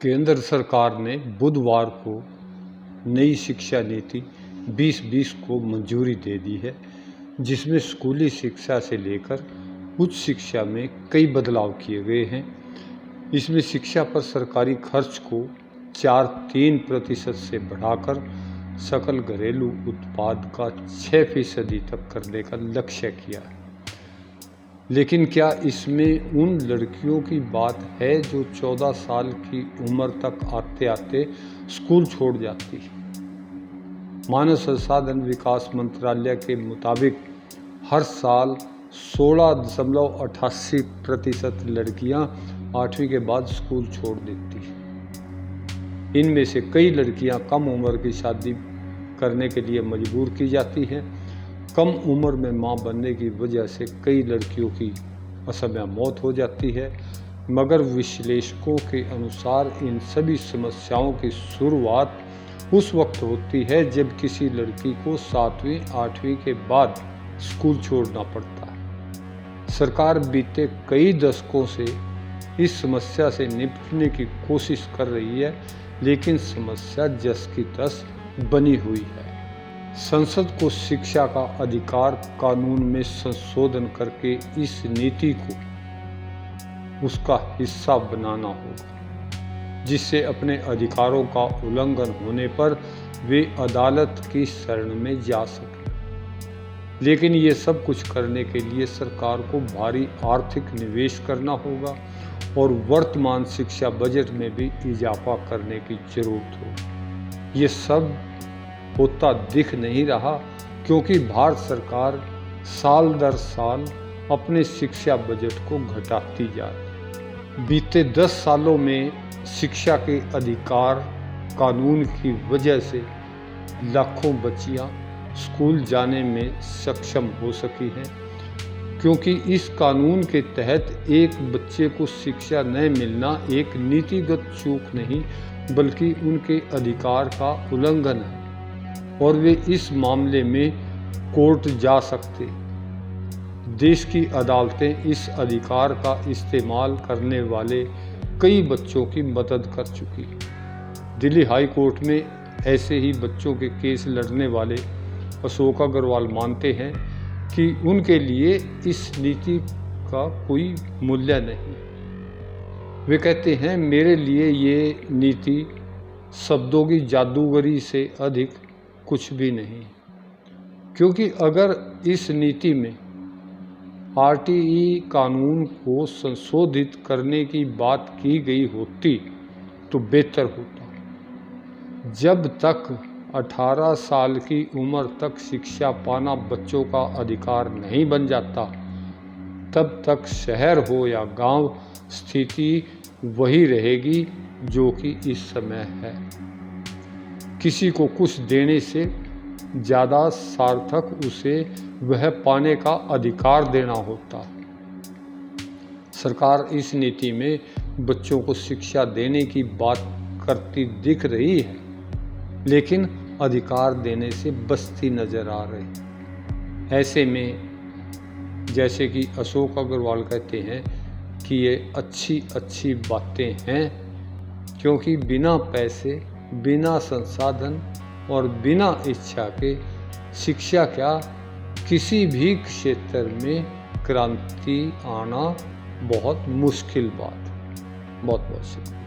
केंद्र सरकार ने बुधवार को नई शिक्षा नीति 2020 को मंजूरी दे दी है, जिसमें स्कूली शिक्षा से लेकर उच्च शिक्षा में कई बदलाव किए गए हैं। इसमें शिक्षा पर सरकारी खर्च को 4.3% से बढ़ाकर सकल घरेलू उत्पाद का 6% तक करने का लक्ष्य किया है। लेकिन क्या इसमें उन लड़कियों की बात है जो 14 साल की उम्र तक आते आते स्कूल छोड़ जाती है? मानव संसाधन विकास मंत्रालय के मुताबिक हर साल 16.88% लड़कियां 8वीं के बाद स्कूल छोड़ देती हैं। इनमें से कई लड़कियां कम उम्र की शादी करने के लिए मजबूर की जाती हैं। कम उम्र में मां बनने की वजह से कई लड़कियों की असमय मौत हो जाती है, मगर विश्लेषकों के अनुसार इन सभी समस्याओं की शुरुआत उस वक्त होती है जब किसी लड़की को 7वीं 8वीं के बाद स्कूल छोड़ना पड़ता है। सरकार बीते कई दशकों से इस समस्या से निपटने की कोशिश कर रही है, लेकिन समस्या जस की तस बनी हुई है। संसद को शिक्षा का अधिकार कानून में संशोधन करके इस नीति को उसका हिस्सा बनाना होगा, जिससे अपने अधिकारों का उल्लंघन होने पर वे अदालत की शरण में जा सकें। लेकिन ये सब कुछ करने के लिए सरकार को भारी आर्थिक निवेश करना होगा और वर्तमान शिक्षा बजट में भी इजाफा करने की जरूरत होगी। ये सब होता दिख नहीं रहा, क्योंकि भारत सरकार साल दर साल अपने शिक्षा बजट को घटाती जा रही है। बीते 10 सालों में शिक्षा के अधिकार कानून की वजह से लाखों बच्चियां स्कूल जाने में सक्षम हो सकी हैं, क्योंकि इस कानून के तहत एक बच्चे को शिक्षा न मिलना एक नीतिगत चूक नहीं बल्कि उनके अधिकार का उल्लंघन है और वे इस मामले में कोर्ट जा सकते। देश की अदालतें इस अधिकार का इस्तेमाल करने वाले कई बच्चों की मदद कर चुकी हैं। दिल्ली हाई कोर्ट में ऐसे ही बच्चों के केस लड़ने वाले अशोक अग्रवाल मानते हैं कि उनके लिए इस नीति का कोई मूल्य नहीं। वे कहते हैं, मेरे लिए ये नीति शब्दों की जादूगरी से अधिक कुछ भी नहीं, क्योंकि अगर इस नीति में आरटीई कानून को संशोधित करने की बात की गई होती तो बेहतर होता। जब तक 18 साल की उम्र तक शिक्षा पाना बच्चों का अधिकार नहीं बन जाता, तब तक शहर हो या गांव, स्थिति वही रहेगी जो कि इस समय है। किसी को कुछ देने से ज़्यादा सार्थक उसे वह पाने का अधिकार देना होता। सरकार इस नीति में बच्चों को शिक्षा देने की बात करती दिख रही है, लेकिन अधिकार देने से बचती नजर आ रही। ऐसे में जैसे कि अशोक अग्रवाल कहते हैं कि ये अच्छी बातें हैं, क्योंकि बिना पैसे, बिना संसाधन और बिना इच्छा के शिक्षा क्या किसी भी क्षेत्र में क्रांति आना बहुत मुश्किल बात है। बहुत शुक्रिया।